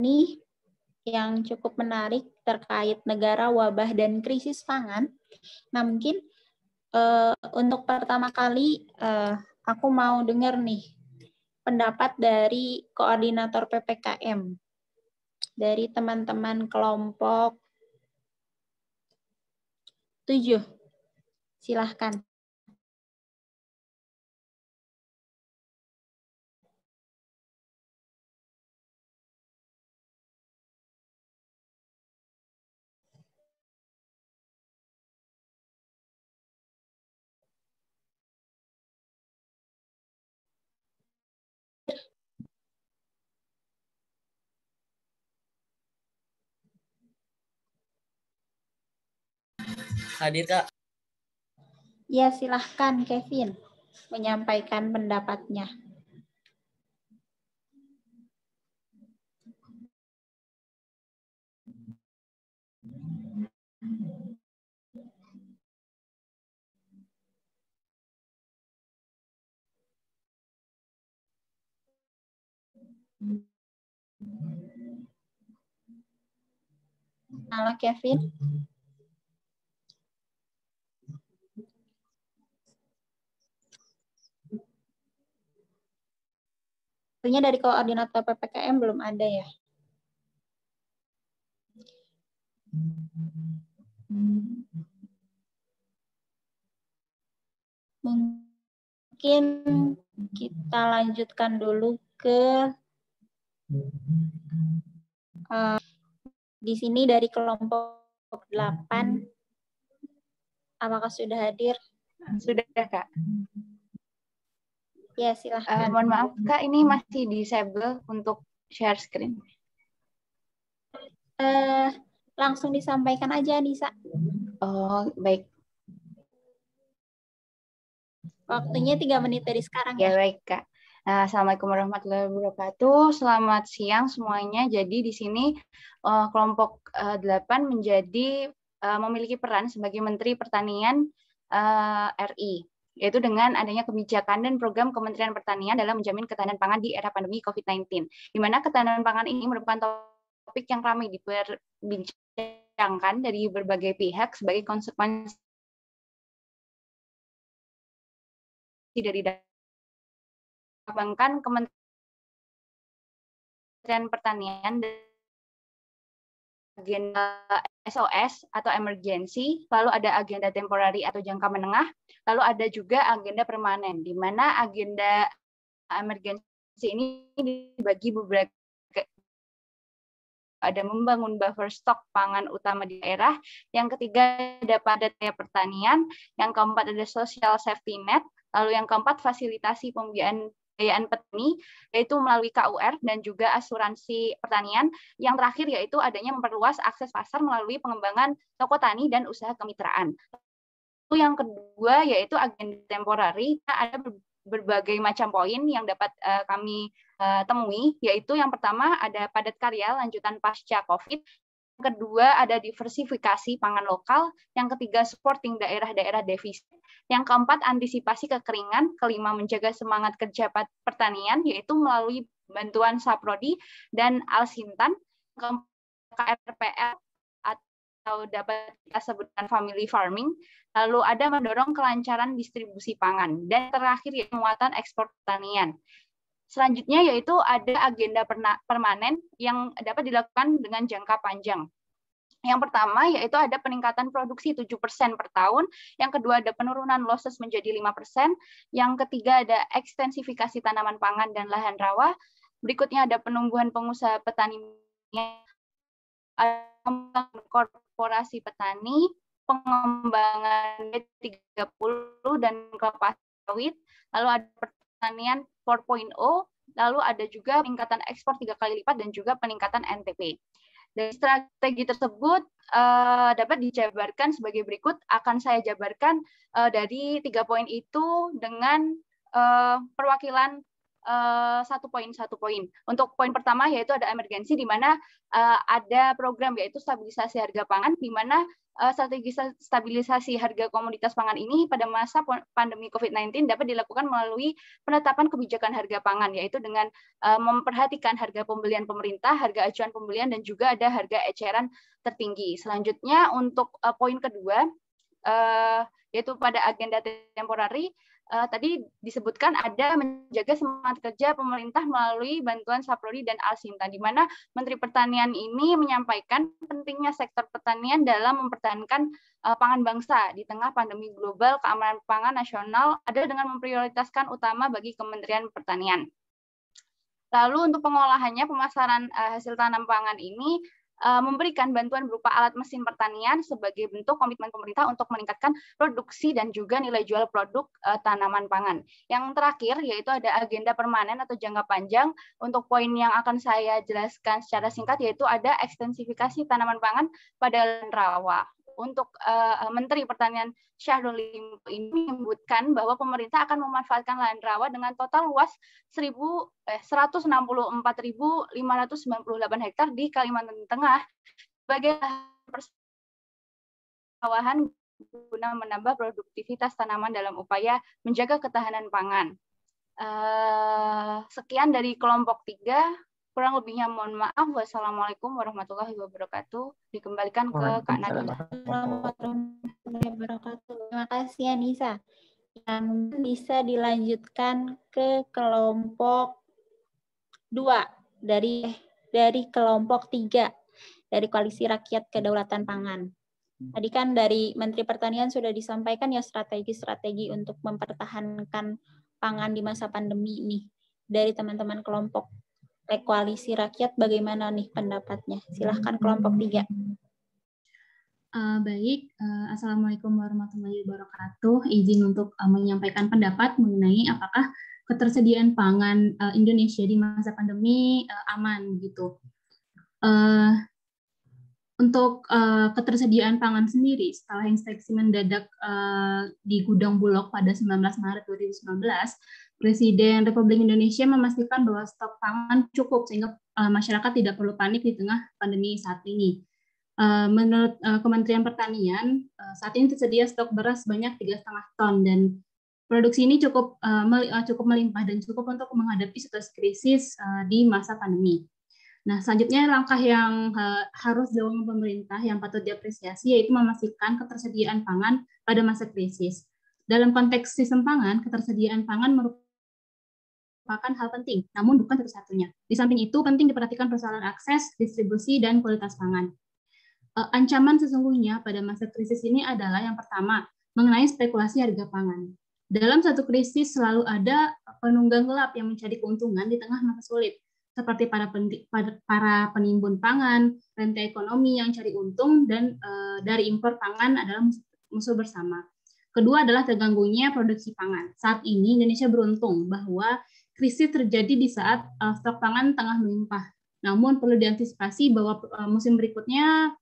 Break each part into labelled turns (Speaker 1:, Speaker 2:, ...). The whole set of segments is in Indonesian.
Speaker 1: ini yang cukup menarik terkait negara, wabah, dan krisis pangan. Nah, mungkin untuk pertama kali aku mau dengar nih pendapat dari koordinator PPKM, dari teman-teman kelompok 7. Silahkan.
Speaker 2: Hadir, Kak.
Speaker 1: Ya, silahkan Kevin menyampaikan pendapatnya. Halo Kevin. Sebenarnya dari koordinator PPKM belum ada ya. Mungkin kita lanjutkan dulu ke di sini dari kelompok 8. Apakah sudah hadir?
Speaker 3: Sudah, Kak.
Speaker 1: Ya, silahkan.
Speaker 3: Mohon maaf, Kak, ini masih disable untuk share screen.
Speaker 1: Langsung disampaikan aja, Nisa.
Speaker 3: Oh, baik.
Speaker 1: Waktunya 3 menit dari sekarang
Speaker 3: Ya,
Speaker 1: ya.
Speaker 3: baik, Kak. Assalamualaikum warahmatullahi wabarakatuh. Selamat siang semuanya. Jadi di sini kelompok 8 menjadi memiliki peran sebagai Menteri Pertanian RI, yaitu dengan adanya kebijakan dan program Kementerian Pertanian dalam menjamin ketahanan pangan di era pandemi COVID-19. Di mana ketahanan pangan ini merupakan topik yang ramai diperbincangkan dari berbagai pihak sebagai konsekuensi dari Bahkan Kementerian Pertanian agenda SOS atau emergency, lalu ada agenda temporary atau jangka menengah, lalu ada juga agenda permanen, di mana agenda emergency ini dibagi beberapa, ada membangun buffer stok pangan utama di daerah, yang ketiga ada padat daya pertanian, yang keempat ada social safety net, lalu yang keempat fasilitasi pembiayaan petani, yaitu melalui KUR dan juga asuransi pertanian. Yang terakhir yaitu adanya memperluas akses pasar melalui pengembangan toko tani dan usaha kemitraan. Lalu yang kedua yaitu agenda temporary, ada berbagai macam poin yang dapat kami temui, yaitu yang pertama ada padat karya lanjutan pasca COVID, yang kedua ada diversifikasi pangan lokal, yang ketiga supporting daerah-daerah defisit, yang keempat antisipasi kekeringan, kelima menjaga semangat kerja pertanian, yaitu melalui bantuan Saprodi dan Alsintan, keempat KRPL atau dapat kita sebutkan family farming, lalu ada mendorong kelancaran distribusi pangan, dan terakhir yaitu penguatan ekspor pertanian. Selanjutnya yaitu ada agenda permanen yang dapat dilakukan dengan jangka panjang. Yang pertama yaitu ada peningkatan produksi 7% per tahun, yang kedua ada penurunan losses menjadi 5%, yang ketiga ada ekstensifikasi tanaman pangan dan lahan rawa, berikutnya ada penumbuhan pengusaha petani, korporasi petani, pengembangan B30 dan kelapa sawit, lalu ada pertanian 4.0, lalu ada juga peningkatan ekspor 3 kali lipat dan juga peningkatan NTP. Dari strategi tersebut dapat dijabarkan sebagai berikut. Akan saya jabarkan dari 3 poin itu dengan perwakilan satu poin. Untuk poin pertama yaitu ada emergensi, di mana ada program yaitu stabilisasi harga pangan, di mana strategi stabilisasi harga komoditas pangan ini pada masa pandemi COVID-19 dapat dilakukan melalui penetapan kebijakan harga pangan, yaitu dengan memperhatikan harga pembelian pemerintah, harga acuan pembelian, dan juga ada harga eceran tertinggi. Selanjutnya untuk poin kedua, yaitu pada agenda temporari, tadi disebutkan ada menjaga semangat kerja pemerintah melalui bantuan Saprodi dan Alsinta, di mana Menteri Pertanian ini menyampaikan pentingnya sektor pertanian dalam mempertahankan pangan bangsa di tengah pandemi global. Keamanan pangan nasional adalah dengan memprioritaskan utama bagi Kementerian Pertanian. Lalu untuk pengolahannya, pemasaran hasil tanam pangan ini memberikan bantuan berupa alat mesin pertanian sebagai bentuk komitmen pemerintah untuk meningkatkan produksi dan juga nilai jual produk tanaman pangan. Yang terakhir yaitu ada agenda permanen atau jangka panjang. Untuk poin yang akan saya jelaskan secara singkat yaitu ada ekstensifikasi tanaman pangan pada lahan rawa. Untuk Menteri Pertanian Syahrul Limpo ini menyebutkan bahwa pemerintah akan memanfaatkan lahan rawa dengan total luas 164.598 hektar di Kalimantan Tengah sebagai persawahan guna menambah produktivitas tanaman dalam upaya menjaga ketahanan pangan. Sekian dari kelompok 3. Kurang lebihnya mohon maaf. Wassalamualaikum warahmatullahi wabarakatuh. Dikembalikan ke Kak Nadila.
Speaker 1: Terima kasih Anissa. Yang bisa dilanjutkan ke kelompok 2 dari kelompok 3 dari Koalisi Rakyat Kedaulatan Pangan. Tadi kan dari Menteri Pertanian sudah disampaikan ya strategi-strategi untuk mempertahankan pangan di masa pandemi ini. Dari teman-teman kelompok Koalisi Rakyat bagaimana nih pendapatnya? Silahkan kelompok 3.
Speaker 2: Baik, Assalamualaikum warahmatullahi wabarakatuh. Izin untuk menyampaikan pendapat mengenai apakah ketersediaan pangan Indonesia di masa pandemi aman gitu. Untuk ketersediaan pangan sendiri, setelah inspeksi mendadak di gudang Bulog pada 19 Maret 2019, Presiden Republik Indonesia memastikan bahwa stok pangan cukup sehingga masyarakat tidak perlu panik di tengah pandemi saat ini. Menurut Kementerian Pertanian, saat ini tersedia stok beras sebanyak 3,5 ton dan produksi ini cukup melimpah dan cukup untuk menghadapi situasi krisis di masa pandemi. Nah, selanjutnya langkah yang harus dilakukan pemerintah yang patut diapresiasi yaitu memastikan ketersediaan pangan pada masa krisis. Dalam konteks sistem pangan, ketersediaan pangan merupakan hal penting, namun bukan satu-satunya. Di samping itu, penting diperhatikan persoalan akses, distribusi, dan kualitas pangan. Ancaman sesungguhnya pada masa krisis ini adalah yang pertama, mengenai spekulasi harga pangan. Dalam satu krisis selalu ada penunggang gelap yang mencari keuntungan di tengah masa sulit, seperti para penimbun pangan, rantai ekonomi yang cari untung, dan dari impor pangan adalah musuh bersama. Kedua adalah terganggunya produksi pangan. Saat ini Indonesia beruntung bahwa krisis terjadi di saat stok pangan tengah melimpah. Namun perlu diantisipasi bahwa musim berikutnya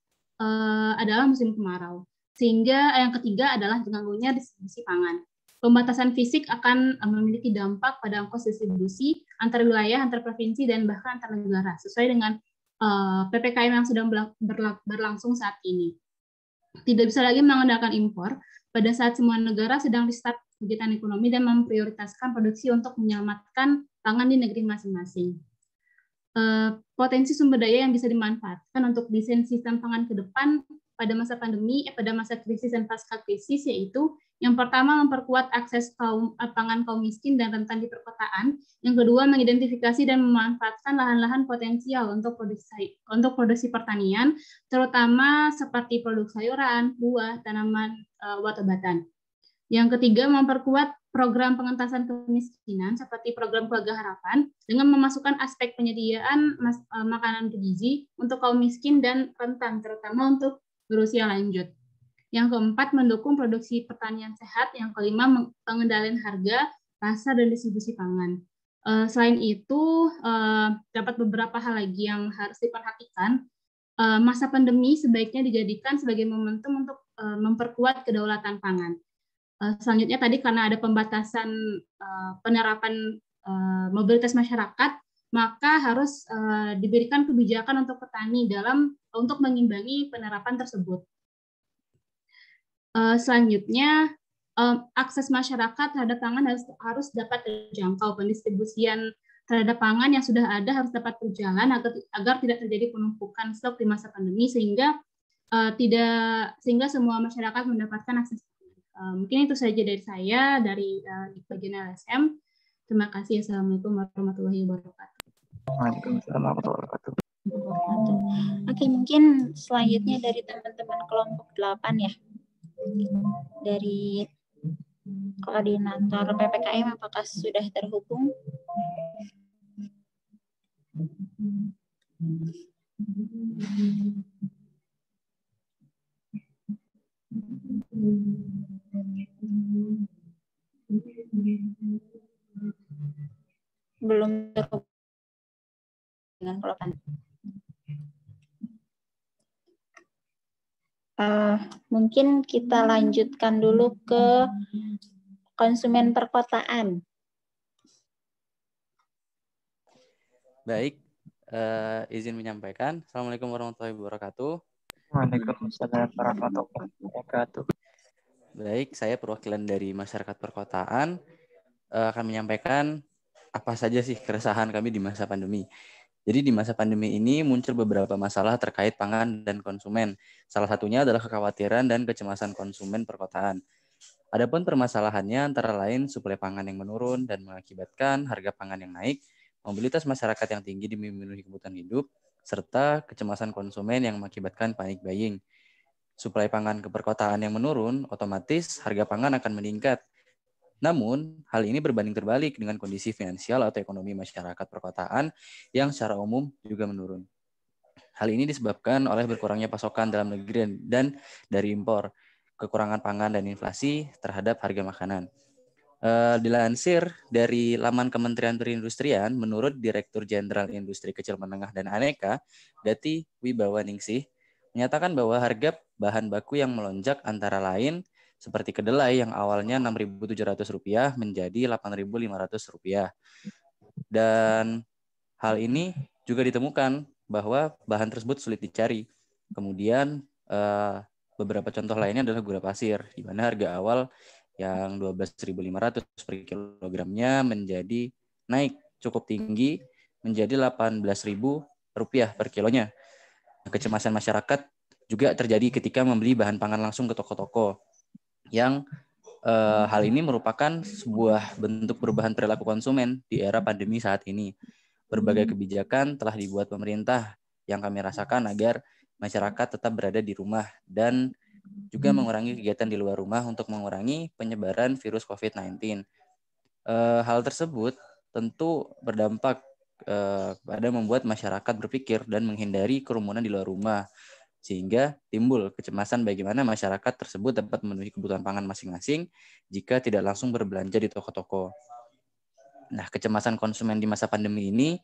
Speaker 2: adalah musim kemarau. Sehingga yang ketiga adalah terganggunya distribusi pangan. Pembatasan fisik akan memiliki dampak pada ongkos distribusi antar wilayah, antar provinsi, dan bahkan antar negara, sesuai dengan PPKM yang sedang berlangsung saat ini. Tidak bisa lagi mengandalkan impor pada saat semua negara sedang restart kegiatan ekonomi dan memprioritaskan produksi untuk menyelamatkan pangan di negeri masing-masing. Potensi sumber daya yang bisa dimanfaatkan untuk desain sistem pangan ke depan pada masa pandemi, pada masa krisis dan pasca krisis, yaitu yang pertama memperkuat akses pangan kaum miskin dan rentan di perkotaan, yang kedua mengidentifikasi dan memanfaatkan lahan-lahan potensial untuk produksi pertanian, terutama seperti produk sayuran, buah, tanaman, obat-obatan. Yang ketiga memperkuat program pengentasan kemiskinan seperti program Keluarga Harapan dengan memasukkan aspek penyediaan makanan bergizi untuk kaum miskin dan rentan, terutama untuk berusia lanjut. Yang keempat, mendukung produksi pertanian sehat. Yang kelima, pengendalian harga, pasar, dan distribusi pangan. Selain itu, dapat beberapa hal lagi yang harus diperhatikan. Masa pandemi sebaiknya dijadikan sebagai momentum untuk memperkuat kedaulatan pangan. Selanjutnya tadi karena ada pembatasan penerapan mobilitas masyarakat, maka harus diberikan kebijakan untuk petani untuk mengimbangi penerapan tersebut. Selanjutnya, akses masyarakat terhadap pangan harus dapat terjangkau. Pendistribusian terhadap pangan yang sudah ada harus dapat berjalan agar tidak terjadi penumpukan stok di masa pandemi sehingga semua masyarakat mendapatkan akses. Mungkin itu saja dari saya dari bagian LSM. Terima kasih. Assalamualaikum warahmatullahi wabarakatuh.
Speaker 4: Waalaikumsalam warahmatullahi wabarakatuh.
Speaker 1: Oke, mungkin selanjutnya dari teman-teman kelompok 8 ya. Dari koordinator PPKM apakah sudah terhubung? Belum terhubung dengan kelompok. Mungkin kita lanjutkan dulu ke konsumen perkotaan.
Speaker 5: Baik, izin menyampaikan. Assalamualaikum warahmatullahi wabarakatuh.
Speaker 4: Waalaikumsalam warahmatullahi wabarakatuh.
Speaker 5: Baik, saya perwakilan dari masyarakat perkotaan akan menyampaikan apa saja sih keresahan kami di masa pandemi. Jadi di masa pandemi ini muncul beberapa masalah terkait pangan dan konsumen. Salah satunya adalah kekhawatiran dan kecemasan konsumen perkotaan. Adapun permasalahannya antara lain suplai pangan yang menurun dan mengakibatkan harga pangan yang naik, mobilitas masyarakat yang tinggi demi memenuhi kebutuhan hidup, serta kecemasan konsumen yang mengakibatkan panic buying. Suplai pangan ke perkotaan yang menurun, otomatis harga pangan akan meningkat. Namun, hal ini berbanding terbalik dengan kondisi finansial atau ekonomi masyarakat perkotaan yang secara umum juga menurun. Hal ini disebabkan oleh berkurangnya pasokan dalam negeri dan dari impor, kekurangan pangan dan inflasi terhadap harga makanan. Dilansir dari laman Kementerian Perindustrian, menurut Direktur Jenderal Industri Kecil Menengah dan Aneka, Gati Wibawaningsih, menyatakan bahwa harga bahan baku yang melonjak antara lain seperti kedelai yang awalnya Rp6.700 menjadi Rp8.500. Dan hal ini juga ditemukan bahwa bahan tersebut sulit dicari. Kemudian beberapa contoh lainnya adalah gula pasir, di mana harga awal yang Rp12.500 per kilogramnya menjadi naik cukup tinggi menjadi Rp18.000 per kilonya. Kecemasan masyarakat juga terjadi ketika membeli bahan pangan langsung ke toko-toko, yang hal ini merupakan sebuah bentuk perubahan perilaku konsumen di era pandemi saat ini. Berbagai kebijakan telah dibuat pemerintah yang kami rasakan agar masyarakat tetap berada di rumah dan juga mengurangi kegiatan di luar rumah untuk mengurangi penyebaran virus COVID-19. Hal tersebut tentu berdampak pada membuat masyarakat berpikir dan menghindari kerumunan di luar rumah, sehingga timbul kecemasan bagaimana masyarakat tersebut dapat memenuhi kebutuhan pangan masing-masing jika tidak langsung berbelanja di toko-toko. Nah, kecemasan konsumen di masa pandemi ini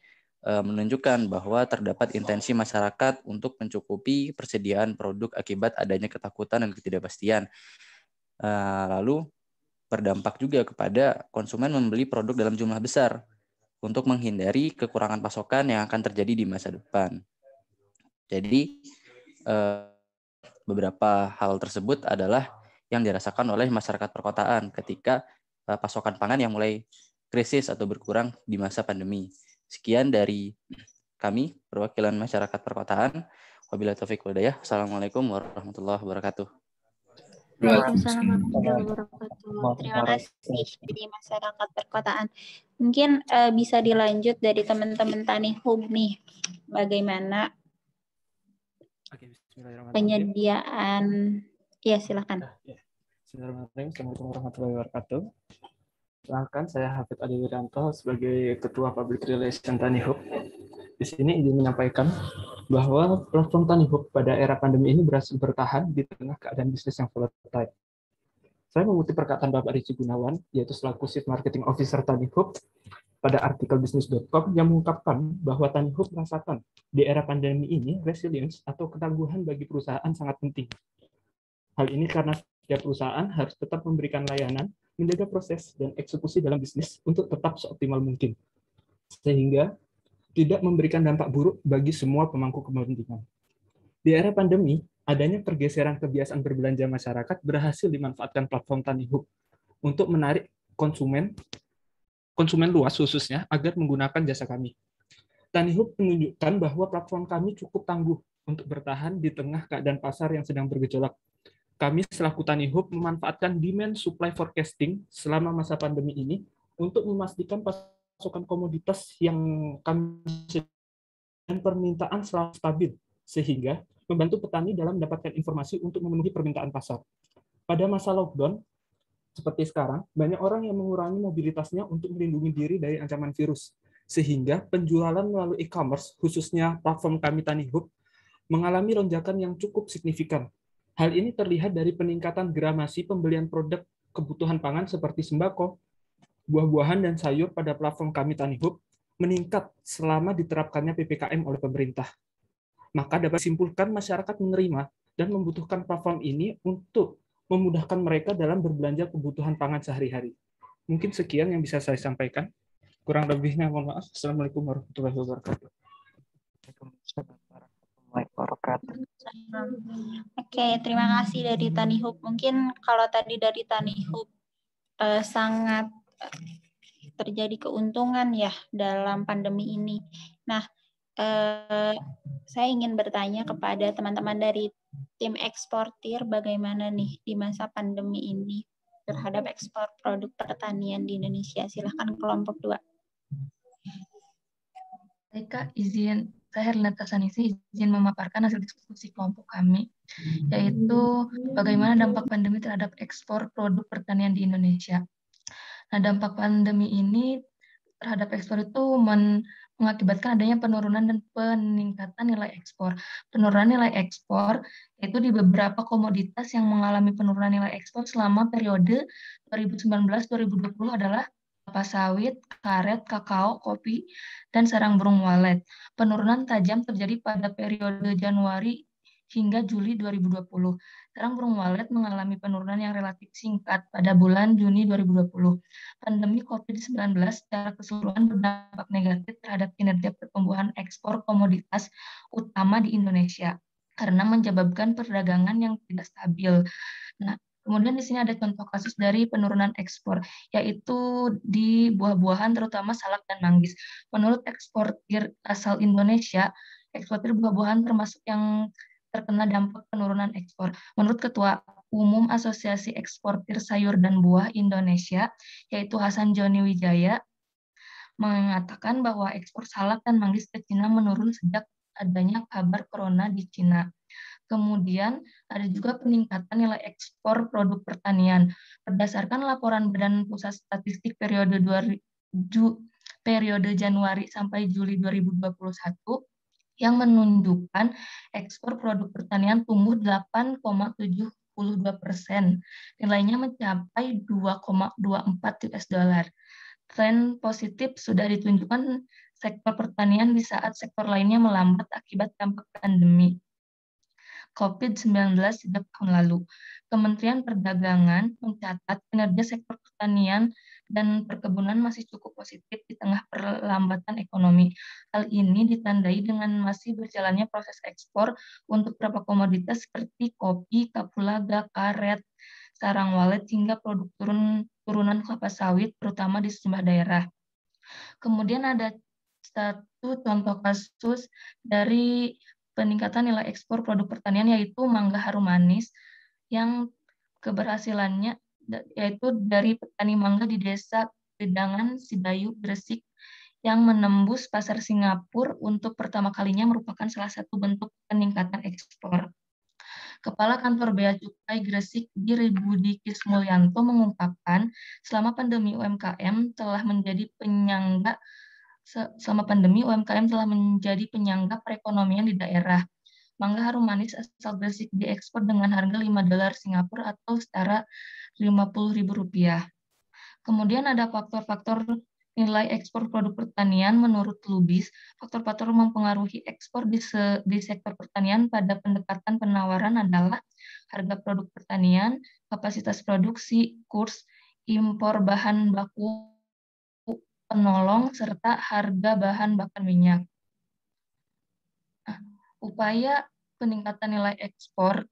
Speaker 5: menunjukkan bahwa terdapat intensi masyarakat untuk mencukupi persediaan produk akibat adanya ketakutan dan ketidakpastian. Lalu berdampak juga kepada konsumen membeli produk dalam jumlah besar untuk menghindari kekurangan pasokan yang akan terjadi di masa depan. Jadi, beberapa hal tersebut adalah yang dirasakan oleh masyarakat perkotaan ketika pasokan pangan yang mulai krisis atau berkurang di masa pandemi. Sekian dari kami, perwakilan masyarakat perkotaan. Wabillahi taufiq wal hidayah. Assalamualaikum warahmatullahi wabarakatuh.
Speaker 1: Waalaikumsalam warahmatullahi wabarakatuh. Terima kasih dari masyarakat perkotaan. Mungkin bisa dilanjut dari teman-teman Tanihub nih. Bagaimana penyediaan? Ya, silakan.
Speaker 4: Bismillahirrahmanirrahim. Assalamualaikum warahmatullahi wabarakatuh. Silakan, saya Hafid Adi Wiranto sebagai Ketua Public Relation Tanihub. Di sini ingin menyampaikan bahwa platform Tanihub pada era pandemi ini berhasil bertahan di tengah keadaan bisnis yang volatile. Saya mengutip perkataan Bapak Rici Gunawan, yaitu selaku Chief Marketing Officer Tanihub, pada artikel bisnis.com yang mengungkapkan bahwa Tanihub merasakan di era pandemi ini resilience atau ketangguhan bagi perusahaan sangat penting. Hal ini karena setiap perusahaan harus tetap memberikan layanan menjaga proses dan eksekusi dalam bisnis untuk tetap seoptimal mungkin, sehingga tidak memberikan dampak buruk bagi semua pemangku kepentingan. Di era pandemi, adanya pergeseran kebiasaan berbelanja masyarakat berhasil dimanfaatkan platform TaniHub untuk menarik konsumen luas khususnya agar menggunakan jasa kami. TaniHub menunjukkan bahwa platform kami cukup tangguh untuk bertahan di tengah keadaan pasar yang sedang bergejolak. Kami selaku TaniHub memanfaatkan demand supply forecasting selama masa pandemi ini untuk memastikan pasokan komoditas yang kami dan permintaan selalu stabil, sehingga membantu petani dalam mendapatkan informasi untuk memenuhi permintaan pasar. Pada masa lockdown, seperti sekarang, banyak orang yang mengurangi mobilitasnya untuk melindungi diri dari ancaman virus, sehingga penjualan melalui e-commerce, khususnya platform kami TaniHub, mengalami lonjakan yang cukup signifikan. Hal ini terlihat dari peningkatan gramasi pembelian produk kebutuhan pangan seperti sembako, buah-buahan, dan sayur pada platform kami TaniHub meningkat selama diterapkannya PPKM oleh pemerintah. Maka dapat disimpulkan masyarakat menerima dan membutuhkan platform ini untuk memudahkan mereka dalam berbelanja kebutuhan pangan sehari-hari. Mungkin sekian yang bisa saya sampaikan. Kurang lebihnya mohon maaf. Assalamualaikum warahmatullahi wabarakatuh.
Speaker 1: Oke, terima kasih dari TaniHub. Mungkin kalau tadi dari TaniHub sangat terjadi keuntungan ya dalam pandemi ini. Nah, saya ingin bertanya kepada teman-teman dari tim eksportir bagaimana nih di masa pandemi ini terhadap ekspor produk pertanian di Indonesia. Silahkan kelompok 2.
Speaker 6: Baik Kak, saya Herlina Tasanisi izin memaparkan hasil diskusi kelompok kami, yaitu bagaimana dampak pandemi terhadap ekspor produk pertanian di Indonesia. Nah, dampak pandemi ini terhadap ekspor itu mengakibatkan adanya penurunan dan peningkatan nilai ekspor. Penurunan nilai ekspor yaitu di beberapa komoditas yang mengalami penurunan nilai ekspor selama periode 2019-2020 adalah kelapa sawit, karet, kakao, kopi, dan sarang burung walet. Penurunan tajam terjadi pada periode Januari hingga Juli 2020. Sarang burung walet mengalami penurunan yang relatif singkat pada bulan Juni 2020. Pandemi COVID-19 secara keseluruhan berdampak negatif terhadap kinerja pertumbuhan ekspor komoditas utama di Indonesia karena menyebabkan perdagangan yang tidak stabil. Nah, kemudian di sini ada contoh kasus dari penurunan ekspor, yaitu di buah-buahan terutama salak dan manggis. Menurut eksportir asal Indonesia, eksportir buah-buahan termasuk yang terkena dampak penurunan ekspor. Menurut Ketua Umum Asosiasi Eksportir Sayur dan Buah Indonesia, yaitu Hasan Joni Wijaya, mengatakan bahwa ekspor salak dan manggis ke Cina menurun sejak adanya kabar corona di Cina. Kemudian ada juga peningkatan nilai ekspor produk pertanian. Berdasarkan laporan Badan Pusat Statistik periode Januari sampai Juli 2021, yang menunjukkan ekspor produk pertanian tumbuh 8,72%. Nilainya mencapai 2,24 US dollar. Tren positif sudah ditunjukkan sektor pertanian di saat sektor lainnya melambat akibat dampak pandemi COVID-19 sejak tahun lalu. Kementerian Perdagangan mencatat kinerja sektor pertanian dan perkebunan masih cukup positif di tengah perlambatan ekonomi. Hal ini ditandai dengan masih berjalannya proses ekspor untuk beberapa komoditas seperti kopi, kapulaga, karet, sarang walet, hingga produk turunan kelapa sawit, terutama di sejumlah daerah. Kemudian ada satu contoh kasus dari peningkatan nilai ekspor produk pertanian, yaitu mangga harum manis, yang keberhasilannya yaitu dari petani mangga di Desa Gedangan, Sidayu, Gresik, yang menembus pasar Singapura untuk pertama kalinya merupakan salah satu bentuk peningkatan ekspor. Kepala Kantor Bea Cukai Gresik, Budi Kismulyanto, mengungkapkan selama pandemi UMKM telah menjadi penyangga perekonomian di daerah. Mangga harum manis asal Gresik diekspor dengan harga $5 Singapura atau setara Rp50.000. Kemudian ada faktor-faktor nilai ekspor produk pertanian. Menurut Lubis, faktor-faktor mempengaruhi ekspor di sektor pertanian pada pendekatan penawaran adalah harga produk pertanian, kapasitas produksi, kurs, impor bahan baku penolong, serta harga bahan bakar minyak. Nah, upaya peningkatan nilai ekspor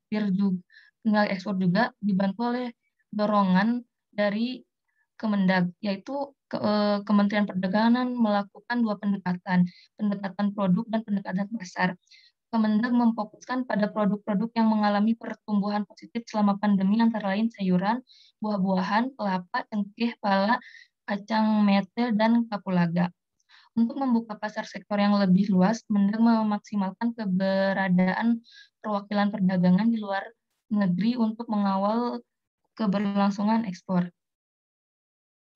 Speaker 6: juga dibantu oleh dorongan dari Kemendag, yaitu Kementerian Perdagangan melakukan dua pendekatan produk dan pendekatan pasar. Kemendag memfokuskan pada produk-produk yang mengalami pertumbuhan positif selama pandemi, antara lain sayuran, buah-buahan, kelapa, cengkeh, pala, kacang mete, dan kapulaga. Untuk membuka pasar sektor yang lebih luas, Kemendag memaksimalkan keberadaan perwakilan perdagangan di luar negeri untuk mengawal keberlangsungan ekspor.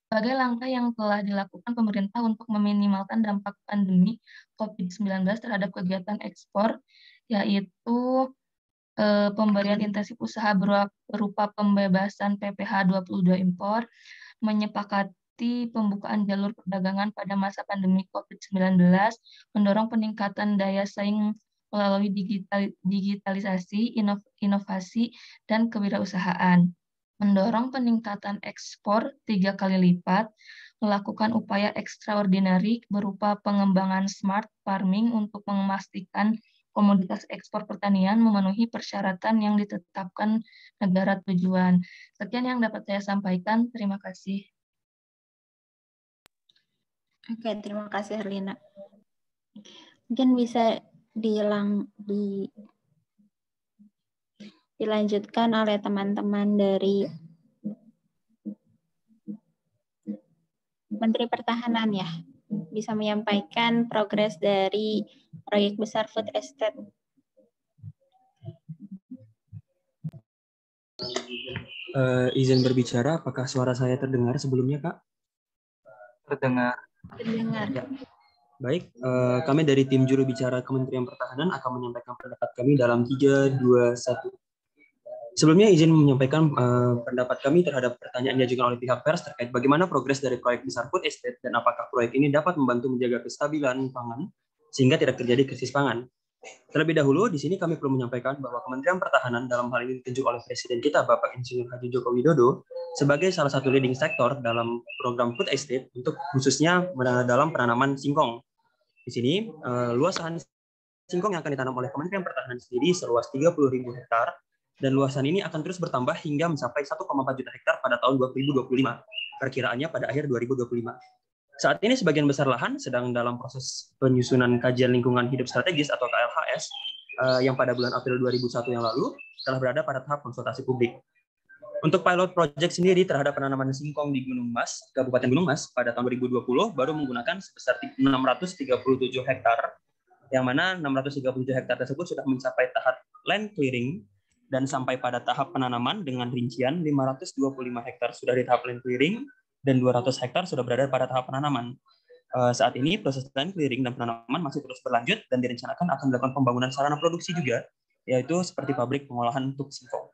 Speaker 6: Sebagai langkah yang telah dilakukan pemerintah untuk meminimalkan dampak pandemi COVID-19 terhadap kegiatan ekspor, yaitu pemberian intensif usaha berupa pembebasan PPh 22 impor, menyepakati pembukaan jalur perdagangan pada masa pandemi COVID-19, mendorong peningkatan daya saing melalui digitalisasi, inovasi, dan kewirausahaan, mendorong peningkatan ekspor 3 kali lipat, melakukan upaya ekstraordinari berupa pengembangan smart farming untuk memastikan komoditas ekspor pertanian memenuhi persyaratan yang ditetapkan negara tujuan. Sekian yang dapat saya sampaikan. Terima kasih.
Speaker 1: Oke, terima kasih Herlina. Mungkin bisa dilanjutkan oleh teman-teman dari Menteri Pertahanan ya, bisa menyampaikan progres dari proyek besar food estate.
Speaker 7: Izin berbicara, apakah suara saya terdengar sebelumnya, Kak?
Speaker 4: Terdengar.
Speaker 1: Terdengar.
Speaker 7: Ya. Baik, kami dari tim juru bicara Kementerian Pertahanan akan menyampaikan pendapat kami dalam 3, 2, 1. Sebelumnya izin menyampaikan pendapat kami terhadap pertanyaan yang diajukan oleh pihak pers terkait bagaimana progres dari proyek besar food estate dan apakah proyek ini dapat membantu menjaga kestabilan pangan sehingga tidak terjadi krisis pangan. Terlebih dahulu, di sini kami perlu menyampaikan bahwa Kementerian Pertahanan dalam hal ini ditunjuk oleh Presiden kita, Bapak Insinyur Haji Joko Widodo, sebagai salah satu leading sektor dalam program food estate untuk khususnya dalam penanaman singkong. Di sini, luasan singkong yang akan ditanam oleh Kementerian Pertahanan sendiri seluas 30.000 hektar, dan luasan ini akan terus bertambah hingga mencapai 1,4 juta hektar pada tahun 2025, perkiraannya pada akhir 2025. Saat ini sebagian besar lahan sedang dalam proses penyusunan kajian lingkungan hidup strategis atau KLHS yang pada bulan April 2001 yang lalu telah berada pada tahap konsultasi publik. Untuk pilot project sendiri terhadap penanaman singkong di Gunung Mas, Kabupaten Gunung Mas pada tahun 2020 baru menggunakan sebesar 637 hektar, yang mana 637 hektar tersebut sudah mencapai tahap land clearing dan sampai pada tahap penanaman dengan rincian 525 hektar sudah di tahap land clearing dan 200 hektar sudah berada pada tahap penanaman. Saat ini proses land clearing dan penanaman masih terus berlanjut dan direncanakan akan dilakukan pembangunan sarana produksi juga, yaitu seperti pabrik pengolahan untuk singkong.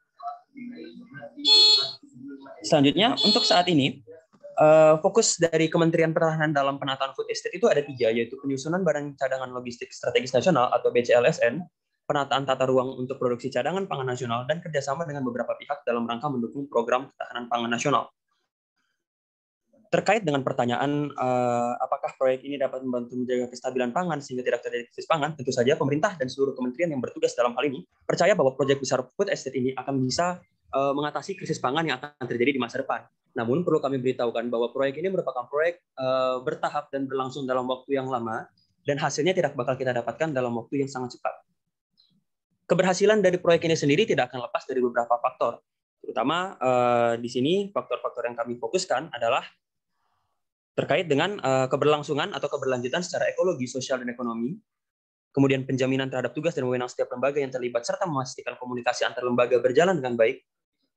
Speaker 7: Selanjutnya, untuk saat ini, fokus dari Kementerian Pertahanan dalam penataan food estate itu ada 3, yaitu penyusunan barang cadangan logistik strategis nasional atau BCLSN, penataan tata ruang untuk produksi cadangan pangan nasional, dan kerjasama dengan beberapa pihak dalam rangka mendukung program ketahanan pangan nasional. Terkait dengan pertanyaan apakah proyek ini dapat membantu menjaga kestabilan pangan sehingga tidak terjadi krisis pangan, tentu saja pemerintah dan seluruh kementerian yang bertugas dalam hal ini percaya bahwa proyek besar food estate ini akan bisa mengatasi krisis pangan yang akan terjadi di masa depan. Namun perlu kami beritahukan bahwa proyek ini merupakan proyek bertahap dan berlangsung dalam waktu yang lama dan hasilnya tidak bakal kita dapatkan dalam waktu yang sangat cepat. Keberhasilan dari proyek ini sendiri tidak akan lepas dari beberapa faktor. Terutama di sini faktor-faktor yang kami fokuskan adalah terkait dengan keberlangsungan atau keberlanjutan secara ekologi, sosial, dan ekonomi, kemudian penjaminan terhadap tugas dan wewenang setiap lembaga yang terlibat, serta memastikan komunikasi antar lembaga berjalan dengan baik,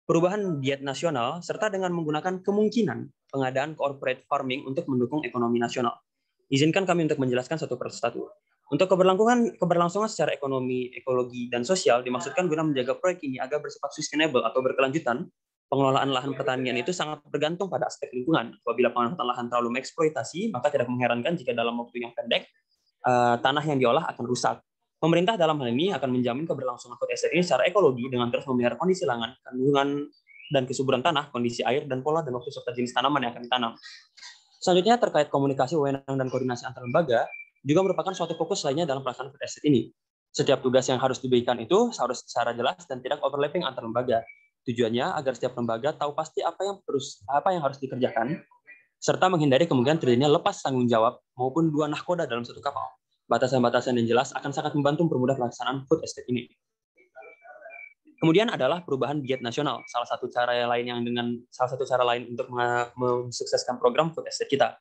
Speaker 7: perubahan diet nasional, serta dengan menggunakan kemungkinan pengadaan corporate farming untuk mendukung ekonomi nasional. Izinkan kami untuk menjelaskan satu persatu. Untuk keberlangsungan secara ekonomi, ekologi, dan sosial dimaksudkan guna menjaga proyek ini agar bersifat sustainable atau berkelanjutan. Pengelolaan lahan pertanian itu sangat bergantung pada aspek lingkungan. Apabila pengelolaan lahan terlalu mengeksploitasi, maka tidak mengherankan jika dalam waktu yang pendek tanah yang diolah akan rusak. Pemerintah dalam hal ini akan menjamin keberlangsungan food estate ini secara ekologi dengan terus memelihara kondisi lahan, kandungan dan kesuburan tanah, kondisi air, dan pola dan waktu serta jenis tanaman yang akan ditanam. Selanjutnya terkait komunikasi wewenang dan koordinasi antar lembaga juga merupakan suatu fokus lainnya dalam pelaksanaan food estate ini. Setiap tugas yang harus diberikan itu harus secara jelas dan tidak overlapping antar lembaga. Tujuannya agar setiap lembaga tahu pasti apa yang harus dikerjakan, serta menghindari kemungkinan terjadinya lepas tanggung jawab maupun dua nahkoda dalam satu kapal. Batasan-batasan yang jelas akan sangat membantu mempermudah pelaksanaan food estate ini. Kemudian adalah perubahan diet nasional, salah satu cara lain untuk mensukseskan program food estate kita.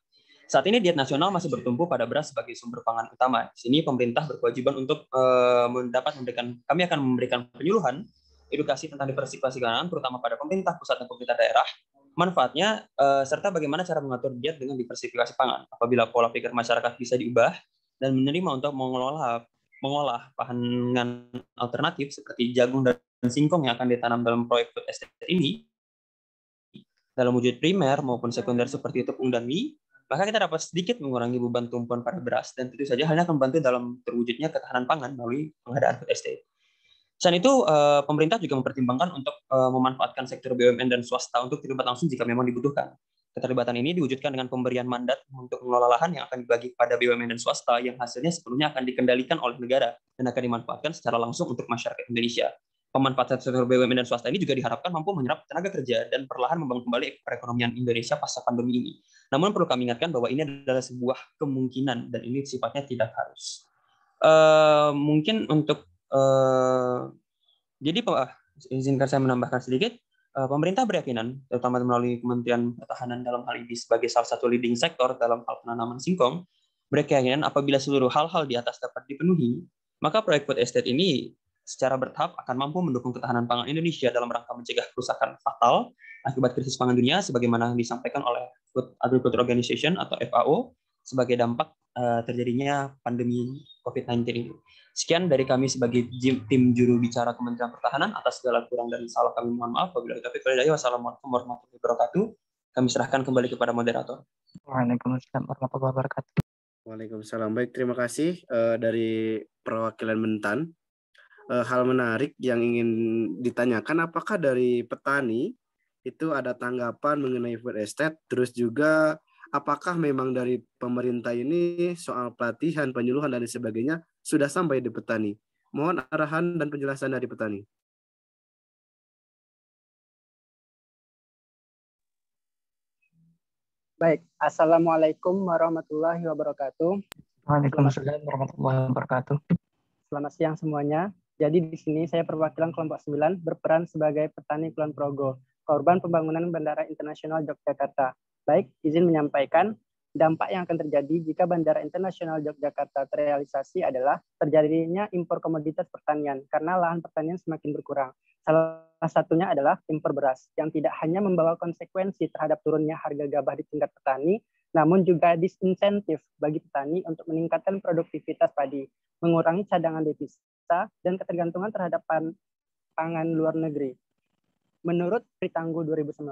Speaker 7: Saat ini diet nasional masih bertumpu pada beras sebagai sumber pangan utama. Di sini pemerintah berkewajiban untuk kami akan memberikan penyuluhan edukasi tentang diversifikasi pangan, terutama pada pemerintah pusat dan pemerintah daerah, manfaatnya serta bagaimana cara mengatur diet dengan diversifikasi pangan. Apabila pola pikir masyarakat bisa diubah dan menerima untuk mengolah pangan alternatif seperti jagung dan singkong yang akan ditanam dalam proyek food estate ini dalam wujud primer maupun sekunder seperti tepung dan mie, maka kita dapat sedikit mengurangi beban tumpuan pada beras dan tentu saja hal ini akan membantu dalam terwujudnya ketahanan pangan melalui pengadaan food estate. Selain itu, pemerintah juga mempertimbangkan untuk memanfaatkan sektor BUMN dan swasta untuk terlibat langsung jika memang dibutuhkan. Keterlibatan ini diwujudkan dengan pemberian mandat untuk mengelola lahan yang akan dibagi pada BUMN dan swasta yang hasilnya sepenuhnya akan dikendalikan oleh negara dan akan dimanfaatkan secara langsung untuk masyarakat Indonesia. Pemanfaatan sektor BUMN dan swasta ini juga diharapkan mampu menyerap tenaga kerja dan perlahan membangun kembali perekonomian Indonesia pasca pandemi ini. Namun perlu kami ingatkan bahwa ini adalah sebuah kemungkinan dan ini sifatnya tidak harus. Mungkin untuk jadi izinkan saya menambahkan sedikit. Pemerintah berkeyakinan, terutama melalui Kementerian Pertahanan dalam hal ini sebagai salah satu leading sektor dalam hal penanaman singkong, berkeyakinan apabila seluruh hal-hal di atas dapat dipenuhi, maka proyek food estate ini secara bertahap akan mampu mendukung ketahanan pangan Indonesia dalam rangka mencegah kerusakan fatal akibat krisis pangan dunia sebagaimana disampaikan oleh Food Agriculture Organization atau FAO sebagai dampak terjadinya pandemi COVID-19 ini. Sekian dari kami sebagai tim juru bicara Kementerian Pertahanan. Atas segala kurang dan salah kami mohon maaf. Wabillahi taufiq wal hidayah. Wassalamualaikum warahmatullahi wabarakatuh. Kami serahkan kembali kepada moderator.
Speaker 8: Waalaikumsalam warahmatullahi wabarakatuh.
Speaker 9: Waalaikumsalam. Baik, terima kasih dari perwakilan Mentan. Hal menarik yang ingin ditanyakan, apakah dari petani itu ada tanggapan mengenai food estate, terus juga apakah memang dari pemerintah ini soal pelatihan, penyuluhan, dan sebagainya sudah sampai di petani? Mohon arahan dan penjelasan dari petani.
Speaker 10: Baik, Assalamualaikum warahmatullahi wabarakatuh.
Speaker 8: Waalaikumsalam warahmatullahi wabarakatuh.
Speaker 10: Selamat siang semuanya. Jadi di sini saya perwakilan kelompok 9 berperan sebagai petani Kulon Progo, korban pembangunan Bandara Internasional Yogyakarta. Baik, izin menyampaikan dampak yang akan terjadi jika Bandara Internasional Yogyakarta terrealisasi adalah terjadinya impor komoditas pertanian karena lahan pertanian semakin berkurang. Salah satunya adalah impor beras yang tidak hanya membawa konsekuensi terhadap turunnya harga gabah di tingkat petani, namun juga disinsentif bagi petani untuk meningkatkan produktivitas padi, mengurangi cadangan devisa, dan ketergantungan terhadap pangan luar negeri. Menurut Pritanggu 2019,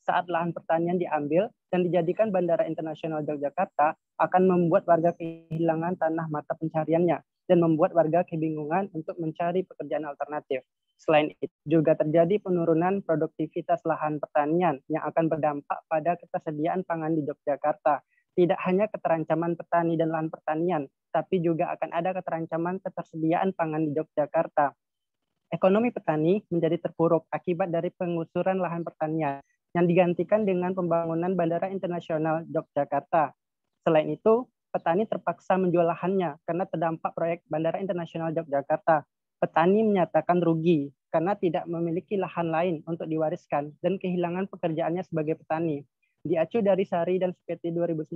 Speaker 10: saat lahan pertanian diambil dan dijadikan Bandara Internasional Yogyakarta akan membuat warga kehilangan tanah mata pencariannya dan membuat warga kebingungan untuk mencari pekerjaan alternatif. Selain itu, juga terjadi penurunan produktivitas lahan pertanian yang akan berdampak pada ketersediaan pangan di Yogyakarta. Tidak hanya keterancaman petani dan lahan pertanian, tapi juga akan ada keterancaman ketersediaan pangan di Yogyakarta. Ekonomi petani menjadi terpuruk akibat dari pengusuran lahan pertanian yang digantikan dengan pembangunan Bandara Internasional Yogyakarta. Selain itu, petani terpaksa menjual lahannya karena terdampak proyek Bandara Internasional Yogyakarta. Petani menyatakan rugi karena tidak memiliki lahan lain untuk diwariskan dan kehilangan pekerjaannya sebagai petani. Diacu dari Sari dan SPT 2019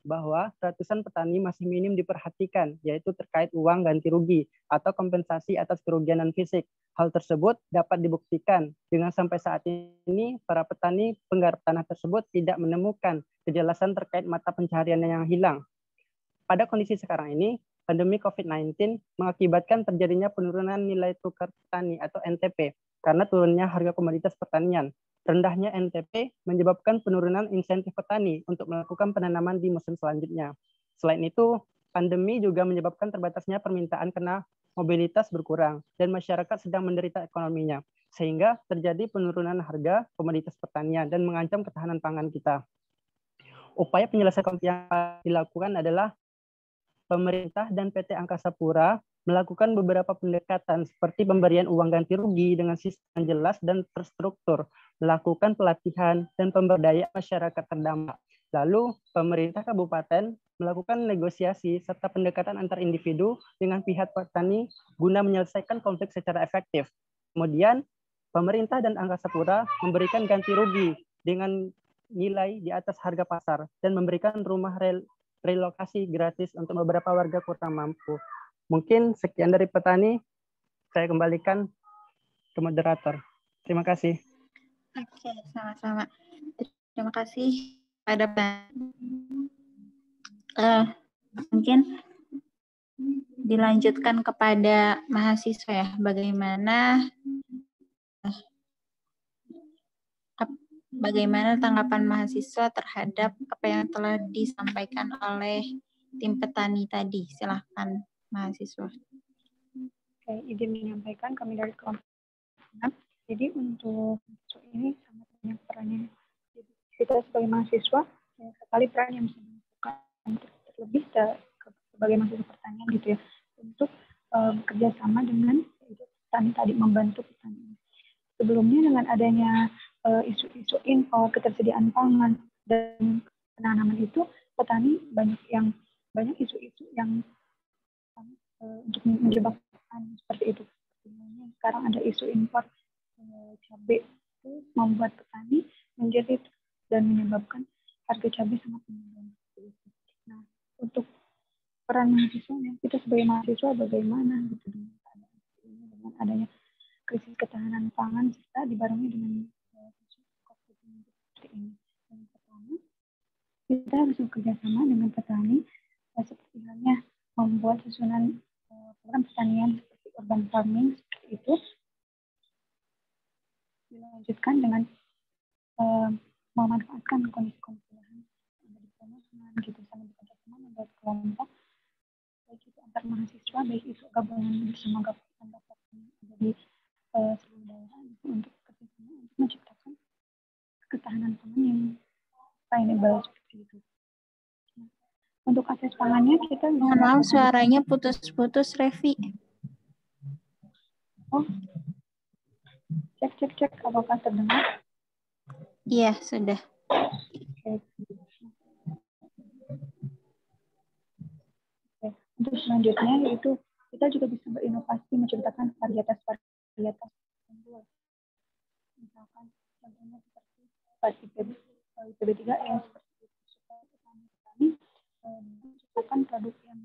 Speaker 10: bahwa ratusan petani masih minim diperhatikan, yaitu terkait uang ganti rugi atau kompensasi atas kerugian non fisik. Hal tersebut dapat dibuktikan dengan sampai saat ini para petani penggarap tanah tersebut tidak menemukan kejelasan terkait mata pencahariannya yang hilang. Pada kondisi sekarang ini, pandemi COVID-19 mengakibatkan terjadinya penurunan nilai tukar petani atau NTP karena turunnya harga komoditas pertanian. Rendahnya NTP menyebabkan penurunan insentif petani untuk melakukan penanaman di musim selanjutnya. Selain itu, pandemi juga menyebabkan terbatasnya permintaan karena mobilitas berkurang dan masyarakat sedang menderita ekonominya. sehingga terjadi penurunan harga komoditas pertanian dan mengancam ketahanan pangan kita. Upaya penyelesaian yang dilakukan adalah pemerintah dan PT Angkasa Pura melakukan beberapa pendekatan seperti pemberian uang ganti rugi dengan sistem jelas dan terstruktur, melakukan pelatihan dan pemberdayaan masyarakat terdampak. Lalu pemerintah kabupaten melakukan negosiasi serta pendekatan antar individu dengan pihak petani guna menyelesaikan konflik secara efektif. Kemudian pemerintah dan Angkasa Pura memberikan ganti rugi dengan nilai di atas harga pasar dan memberikan rumah relokasi gratis untuk beberapa warga kurang mampu. Mungkin sekian dari petani, saya kembalikan ke moderator. Terima kasih.
Speaker 1: Oke, sama-sama. Terima kasih pada mungkin dilanjutkan kepada mahasiswa ya, bagaimana tanggapan mahasiswa terhadap apa yang telah disampaikan oleh tim petani tadi. Silahkan mahasiswa.
Speaker 11: Oke, izin menyampaikan kami dari kelompok 6. Jadi untuk ini sangat banyak perannya. Jadi kita sebagai mahasiswa banyak sekali peran yang bisa dilakukan terlebih sebagai mahasiswa pertanian gitu ya, untuk bekerja sama dengan petani tadi, membantu petani. Sebelumnya dengan adanya isu-isu impor, ketersediaan pangan dan penanaman itu, petani banyak isu-isu yang untuk menjebak petani seperti itu. Sekarang ada isu impor cabai itu membuat petani menjerit dan menyebabkan harga cabai sangat menurun. Nah, untuk peran mahasiswa, kita sebagai mahasiswa bagaimana gitu dengan adanya krisis ketahanan pangan serta dibarengi dengan COVID-19 seperti ini. Yang pertama, kita harus bekerja sama dengan petani seperti halnya membuat susunan program pertanian seperti urban farming seperti itu, dilanjutkan dengan memanfaatkan kondisi-kondisi lahan yang ada di pemukiman gitu, saling bekerja sama membuat kelompok baik itu antar mahasiswa, baik itu gabungan bersama gabungan dapat menjadi seluruh daerah gitu, untuk kerjasama untuk menciptakan ketahanan pangan yang sustainable seperti itu. Nah, untuk akses pangannya kita
Speaker 1: mohon maaf suaranya putus-putus, Revi.
Speaker 11: Oh, cek apakah terdengar?
Speaker 1: Iya, sudah.
Speaker 11: Oke. Untuk selanjutnya yaitu kita juga bisa berinovasi menciptakan varietas unggul. Misalkan contohnya seperti IPB3E seperti itu, supaya petani menciptakan produk yang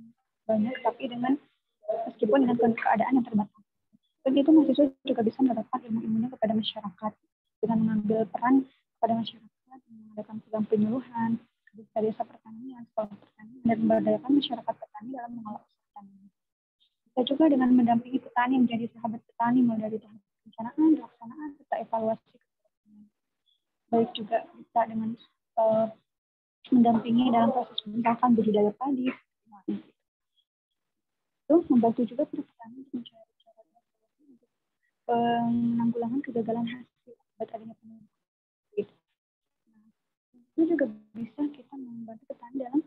Speaker 11: banyak tapi meskipun dengan keadaan yang terbatas. Begitu mahasiswa juga bisa mendapatkan ilmu-ilmunya kepada masyarakat dengan mengambil peran kepada masyarakat, mengadakan program penyuluhan, desa pertanian, sekolah pertanian, dan memberdayakan masyarakat petani dalam mengelola pertanian. Kita juga dengan mendampingi petani menjadi sahabat petani mulai dari tahap perencanaan, pelaksanaan, serta evaluasi. Baik juga bisa dengan mendampingi dalam proses peningkatan budidaya padi. Itu membantu juga para petani mencari cara untuk penanggulangan kegagalan hasil akibat adanya penurunan. Itu juga bisa kita membantu petani dalam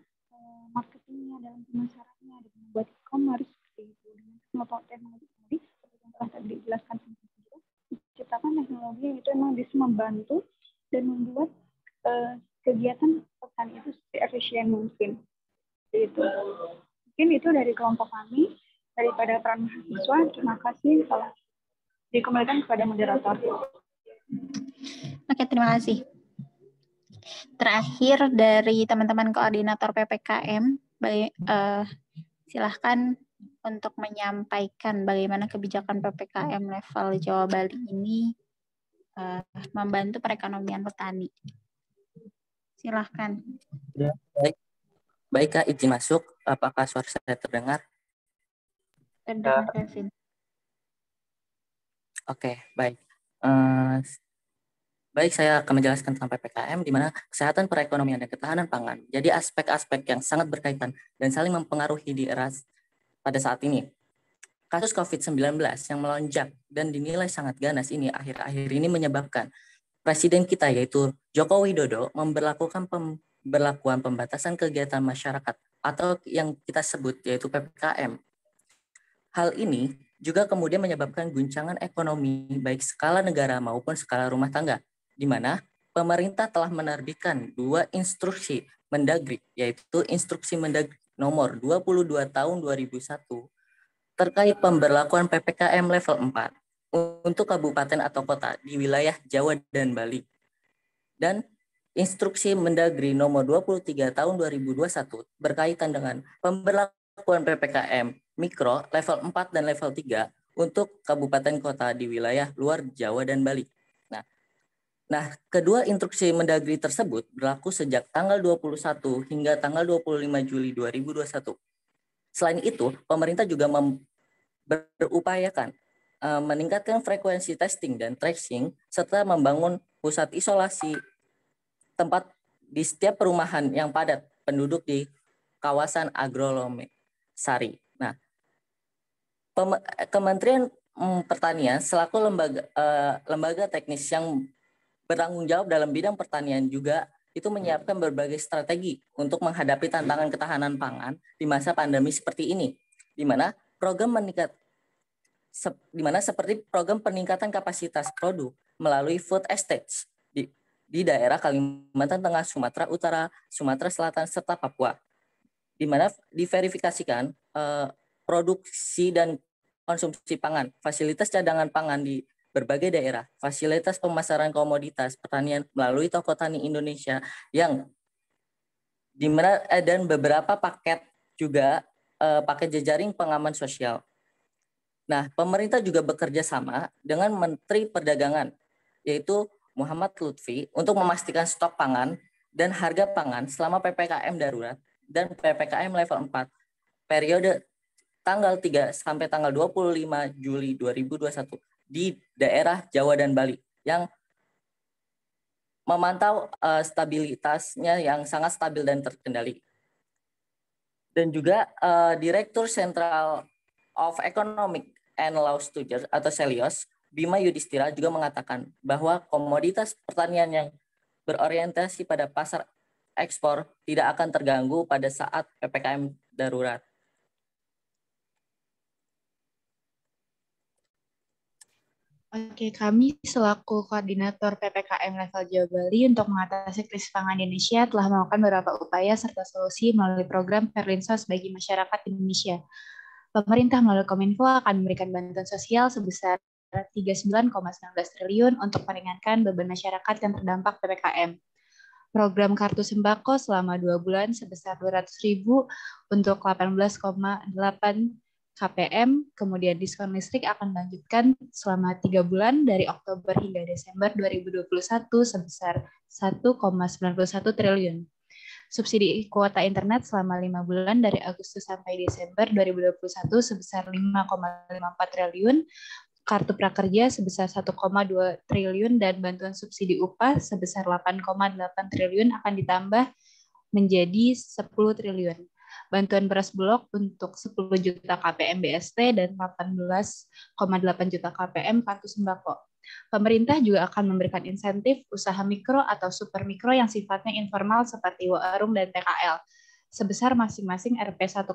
Speaker 11: marketingnya, dalam pemasarannya, dengan membuat e-commerce seperti itu, dengan menggunakan teknologi seperti yang telah tadi dijelaskan juga, menciptakan teknologi yang itu memang bisa membantu dan membuat kegiatan petani itu se-efisien mungkin. Itu mungkin itu dari kelompok kami, daripada peran mahasiswa. Terima kasih, telah dikembalikan kepada moderator.
Speaker 1: Oke, terima kasih. Terakhir dari teman-teman koordinator PPKM, silahkan untuk menyampaikan bagaimana kebijakan PPKM level Jawa Bali ini membantu perekonomian petani. Silahkan.
Speaker 12: Ya, baik Kak, izin masuk. Apakah suara saya terdengar?
Speaker 1: Terdengar, Kevin.
Speaker 12: Oke, baik. Baik, saya akan menjelaskan tentang PPKM, di mana kesehatan perekonomian dan ketahanan pangan. Jadi aspek-aspek yang sangat berkaitan dan saling mempengaruhi di era pada saat ini. kasus COVID-19 yang melonjak dan dinilai sangat ganas ini akhir-akhir ini menyebabkan Presiden kita yaitu Joko Widodo memberlakukan pemberlakuan pembatasan kegiatan masyarakat atau yang kita sebut yaitu PPKM. Hal ini juga kemudian menyebabkan guncangan ekonomi baik skala negara maupun skala rumah tangga, di mana pemerintah telah menerbitkan 2 instruksi Mendagri, yaitu Instruksi Mendagri nomor 22 tahun 2001 terkait pemberlakuan PPKM level 4 untuk kabupaten atau kota di wilayah Jawa dan Bali. Dan Instruksi Mendagri nomor 23 tahun 2021 berkaitan dengan pemberlakuan PPKM Mikro level 4 dan level 3 untuk kabupaten kota di wilayah luar Jawa dan Bali. Nah, kedua instruksi Mendagri tersebut berlaku sejak tanggal 21 hingga tanggal 25 Juli 2021. Selain itu, pemerintah juga berupayakan meningkatkan frekuensi testing dan tracing serta membangun pusat isolasi tempat di setiap perumahan yang padat penduduk di kawasan aglomerasi. Nah, Kementerian Pertanian selaku lembaga teknis yang bertanggung jawab dalam bidang pertanian juga itu menyiapkan berbagai strategi untuk menghadapi tantangan ketahanan pangan di masa pandemi seperti ini, di mana seperti program peningkatan kapasitas produk melalui food estates di daerah Kalimantan Tengah, Sumatera Utara, Sumatera Selatan, serta Papua, di mana diverifikasikan produksi dan konsumsi pangan, fasilitas cadangan pangan di berbagai daerah, fasilitas pemasaran komoditas pertanian melalui toko tani Indonesia yang dimana dan beberapa paket juga paket jejaring pengaman sosial. Nah, pemerintah juga bekerja sama dengan Menteri Perdagangan yaitu Muhammad Lutfi untuk memastikan stok pangan dan harga pangan selama PPKM darurat dan PPKM level 4 periode tanggal 3 sampai tanggal 25 Juli 2021 di daerah Jawa dan Bali yang memantau stabilitasnya yang sangat stabil dan terkendali. Dan juga Direktur Central of Economic and Law Studies atau CELIOS, Bima Yudhistira juga mengatakan bahwa komoditas pertanian yang berorientasi pada pasar ekspor tidak akan terganggu pada saat PPKM darurat.
Speaker 13: Oke, kami selaku koordinator PPKM level Jawa Bali untuk mengatasi krisis pangan di Indonesia telah melakukan beberapa upaya serta solusi melalui program Perlinsos bagi masyarakat Indonesia. Pemerintah melalui Kominfo akan memberikan bantuan sosial sebesar 39,19 triliun untuk meringankan beban masyarakat yang terdampak PPKM. Program kartu sembako selama 2 bulan sebesar 200.000 untuk 18,8 KPM, kemudian diskon listrik akan dilanjutkan selama 3 bulan dari Oktober hingga Desember 2021 sebesar 1,91 triliun. Subsidi kuota internet selama 5 bulan dari Agustus sampai Desember 2021 sebesar 5,54 triliun, kartu prakerja sebesar 1,2 triliun, dan bantuan subsidi upah sebesar 8,8 triliun akan ditambah menjadi 10 triliun. Bantuan beras Bulog untuk 10 juta KPM BST dan 18,8 juta KPM kartu sembako. Pemerintah juga akan memberikan insentif usaha mikro atau super mikro yang sifatnya informal seperti warung dan PKL sebesar masing-masing Rp 1,2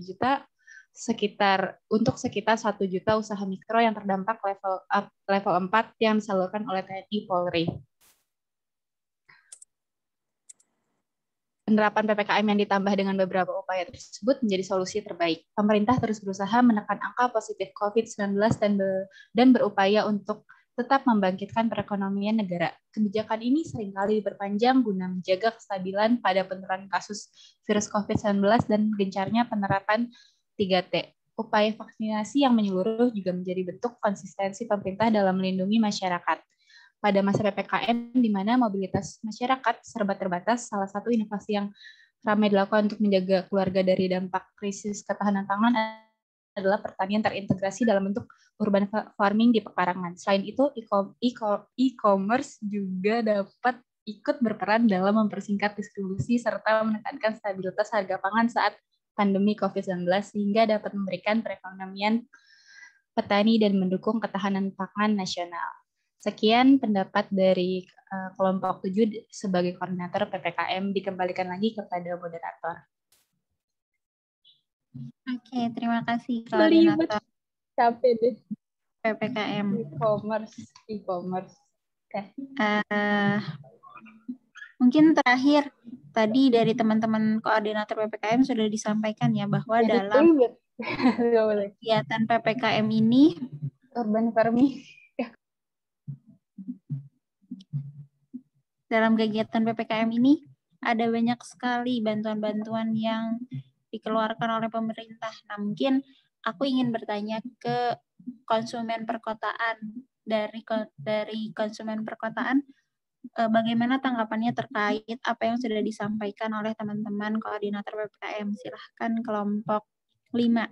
Speaker 13: juta sekitar 1 juta usaha mikro yang terdampak level 4 yang disalurkan oleh TNI Polri. Penerapan PPKM yang ditambah dengan beberapa upaya tersebut menjadi solusi terbaik. Pemerintah terus berusaha menekan angka positif COVID-19 dan berupaya untuk tetap membangkitkan perekonomian negara. Kebijakan ini seringkali diperpanjang guna menjaga kestabilan pada penurunan kasus virus COVID-19 dan gencarnya penerapan 3T. Upaya vaksinasi yang menyeluruh juga menjadi bentuk konsistensi pemerintah dalam melindungi masyarakat. Pada masa PPKM, di mana mobilitas masyarakat serba terbatas, salah satu inovasi yang ramai dilakukan untuk menjaga keluarga dari dampak krisis ketahanan pangan adalah pertanian terintegrasi dalam bentuk urban farming di pekarangan. Selain itu, e-commerce juga dapat ikut berperan dalam mempersingkat distribusi serta menekankan stabilitas harga pangan saat pandemi COVID-19 sehingga dapat memberikan perekonomian petani dan mendukung ketahanan pangan nasional. Sekian pendapat dari kelompok 7 sebagai koordinator PPKM. Dikembalikan lagi kepada moderator.
Speaker 1: Oke, terima kasih koordinator
Speaker 13: Capek deh.
Speaker 1: PPKM.
Speaker 13: E-commerce. Oke.
Speaker 1: Mungkin terakhir tadi dari teman-teman koordinator PPKM sudah disampaikan ya bahwa dalam kegiatan PPKM ini
Speaker 13: urban farming.
Speaker 1: Dalam kegiatan PPKM ini ada banyak sekali bantuan-bantuan yang dikeluarkan oleh pemerintah. Nah, mungkin aku ingin bertanya ke konsumen perkotaan, dari konsumen perkotaan, bagaimana tanggapannya terkait apa yang sudah disampaikan oleh teman-teman koordinator PPKM. Silahkan kelompok 5.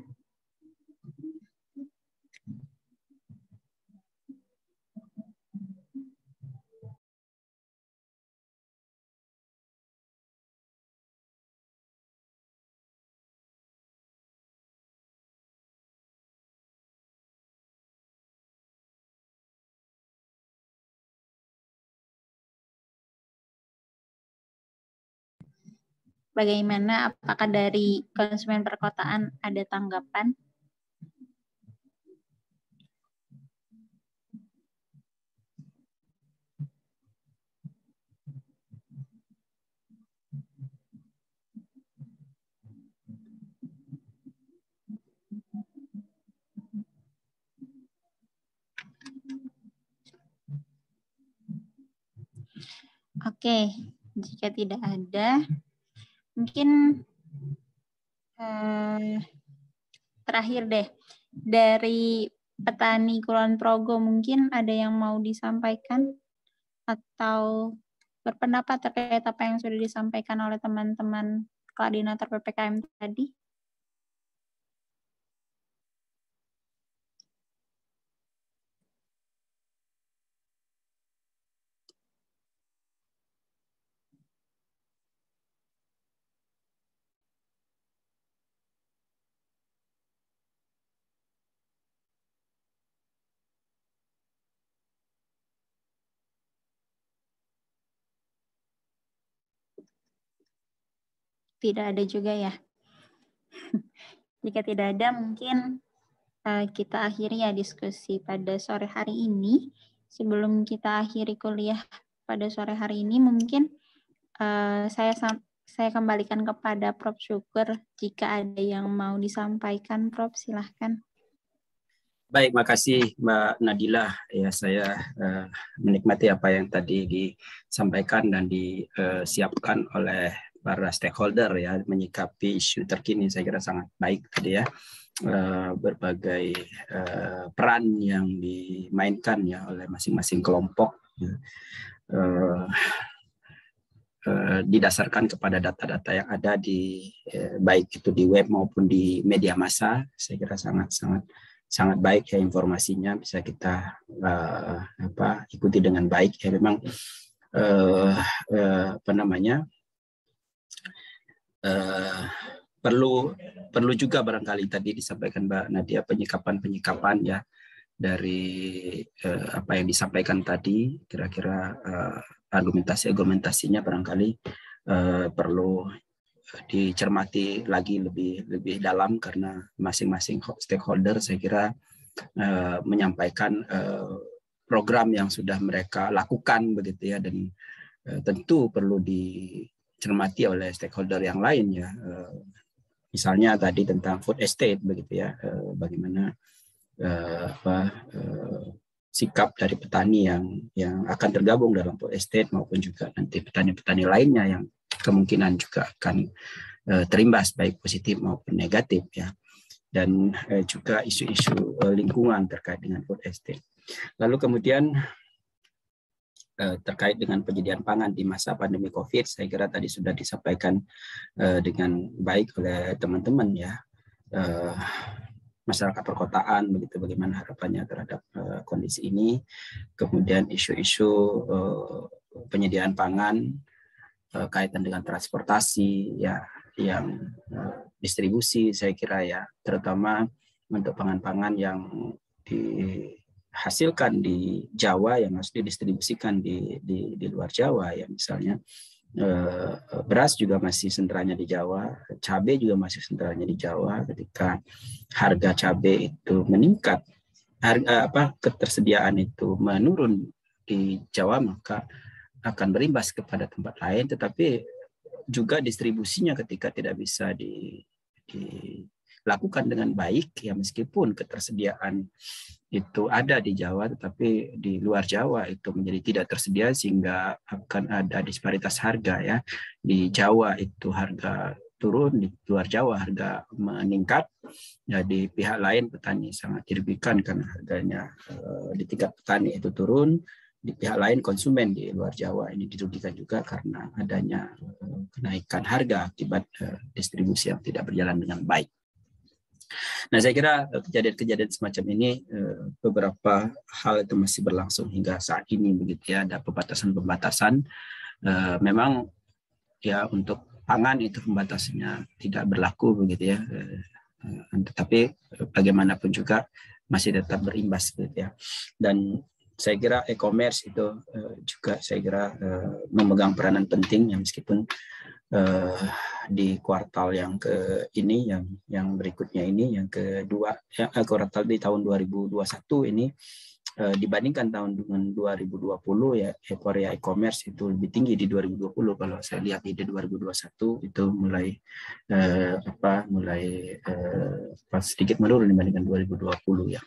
Speaker 1: Bagaimana, apakah dari konsumen perkotaan ada tanggapan? Oke, jika tidak ada, mungkin terakhir deh, dari petani Kulon Progo mungkin ada yang mau disampaikan atau berpendapat terkait apa yang sudah disampaikan oleh teman-teman koordinator PPKM tadi? Tidak ada juga ya. Jika tidak ada, mungkin kita akhiri ya diskusi pada sore hari ini. Sebelum kita akhiri kuliah pada sore hari ini, mungkin saya kembalikan kepada Prof. Syukur. Jika ada yang mau disampaikan, Prof, silahkan.
Speaker 14: Baik, makasih Mbak Nadila. Ya, saya menikmati apa yang tadi disampaikan dan disiapkan oleh para stakeholder ya, menyikapi isu terkini. Saya kira sangat baik tadi ya, berbagai peran yang dimainkan ya oleh masing-masing kelompok ya. Didasarkan kepada data-data yang ada di baik itu di web maupun di media massa. Saya kira sangat baik ya informasinya, bisa kita ikuti dengan baik ya. Memang perlu juga barangkali tadi disampaikan Mbak Nadia penyikapan ya dari apa yang disampaikan tadi, kira-kira argumentasinya barangkali perlu dicermati lagi lebih dalam, karena masing-masing stakeholder saya kira menyampaikan program yang sudah mereka lakukan begitu ya, dan tentu perlu dicermati oleh stakeholder yang lain ya. Misalnya tadi tentang food estate begitu ya, bagaimana sikap dari petani yang akan tergabung dalam food estate, maupun juga nanti petani-petani lainnya yang kemungkinan juga akan terimbas baik positif maupun negatif ya, dan juga isu-isu lingkungan terkait dengan food estate. Lalu kemudian terkait dengan penyediaan pangan di masa pandemi COVID, saya kira tadi sudah disampaikan dengan baik oleh teman-teman ya, masyarakat perkotaan begitu, bagaimana harapannya terhadap kondisi ini. Kemudian isu-isu penyediaan pangan, kaitan dengan transportasi ya, yang distribusi saya kira ya, terutama untuk pangan-pangan yang dihasilkan di Jawa yang harus didistribusikan di luar Jawa ya, misalnya beras juga masih sentralnya di Jawa, cabai juga masih sentralnya di Jawa. Ketika harga cabai itu meningkat, ketersediaan itu menurun di Jawa, maka akan berimbas kepada tempat lain, tetapi juga distribusinya ketika tidak bisa dilakukan dengan baik ya, meskipun ketersediaan itu ada di Jawa, tetapi di luar Jawa itu menjadi tidak tersedia, sehingga akan ada disparitas harga ya. Di Jawa itu harga turun, di luar Jawa harga meningkat. Ya, di pihak lain petani sangat dirugikan karena harganya di tingkat petani itu turun. Di pihak lain konsumen di luar Jawa ini dirugikan juga karena adanya kenaikan harga akibat distribusi yang tidak berjalan dengan baik. Nah, saya kira kejadian-kejadian semacam ini beberapa hal itu masih berlangsung hingga saat ini begitu ya. Ada pembatasan-pembatasan. Memang ya untuk pangan itu pembatasannya tidak berlaku begitu ya. Tetapi bagaimanapun juga masih tetap berimbas begitu ya. Dan saya kira e-commerce itu juga saya kira memegang peranan penting ya, meskipun di kuartal yang yang berikutnya ini, yang kedua ya, kuartal di tahun 2021 ini dibandingkan tahun dengan 2020 ya, Korea e-commerce itu lebih tinggi di 2020. Kalau saya lihat di 2021 itu mulai sedikit menurun dibandingkan 2020 ya.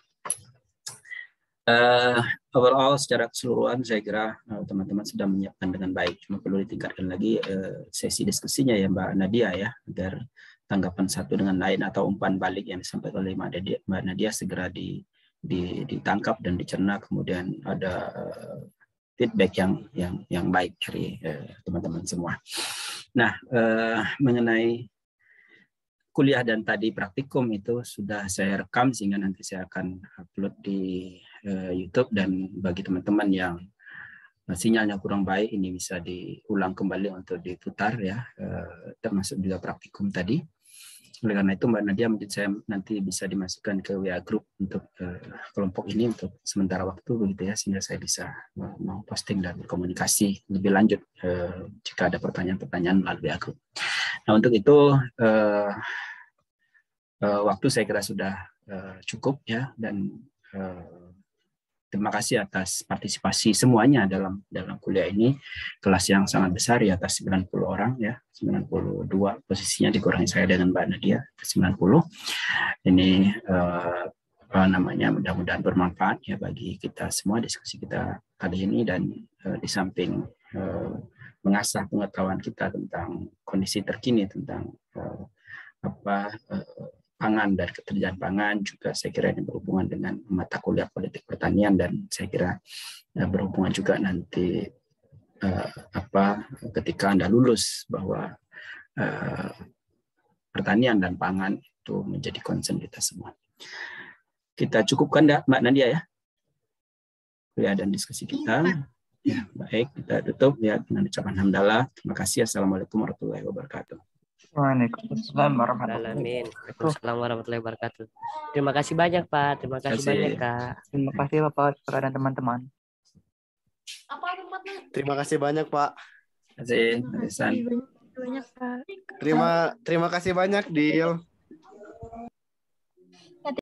Speaker 14: Overall secara keseluruhan saya kira teman-teman sudah menyiapkan dengan baik. Cuma perlu ditingkatkan lagi sesi diskusinya ya Mbak Nadia ya, agar tanggapan satu dengan lain atau umpan balik yang disampaikan oleh Mbak Nadia segera ditangkap dan dicerna, kemudian ada feedback yang baik dari teman-teman semua. Nah, mengenai kuliah dan tadi praktikum itu sudah saya rekam sehingga nanti saya akan upload di YouTube, dan bagi teman-teman yang sinyalnya kurang baik ini bisa diulang kembali untuk diputar ya, termasuk juga praktikum tadi. Oleh karena itu Mbak Nadia mungkin saya nanti bisa dimasukkan ke WA group untuk kelompok ini untuk sementara waktu begitu ya, sehingga saya bisa posting dan berkomunikasi lebih lanjut jika ada pertanyaan-pertanyaan melalui WA group. Nah, untuk itu waktu saya kira sudah cukup ya, dan terima kasih atas partisipasi semuanya dalam kuliah ini. Kelas yang sangat besar ya, atas 90 orang ya, 92 posisinya dikurangi saya dengan Mbak Nadia, 90. Ini mudah-mudahan bermanfaat ya bagi kita semua diskusi kita kali ini, dan di samping mengasah pengetahuan kita tentang kondisi terkini tentang pangan dan ketersediaan pangan, juga saya kira ini berhubungan dengan mata kuliah politik pertanian, dan saya kira berhubungan juga nanti ketika Anda lulus bahwa pertanian dan pangan itu menjadi concern kita semua. Kita cukupkan Mbak Nadia ya kuliah dan diskusi kita. Ya, baik, kita tutup ya dengan ucapan hamdalah. Terima kasih. Assalamualaikum warahmatullahi wabarakatuh.
Speaker 8: Waalaikumsalam warahmatullahi
Speaker 15: wabarakatuh. Terima kasih banyak Pak. Terima kasih banyak Kak.
Speaker 8: Terima kasih Bapak dan teman-teman.
Speaker 9: Terima kasih banyak Pak.
Speaker 14: Terima kasih banyak Pak.
Speaker 9: Terima kasih banyak Dil.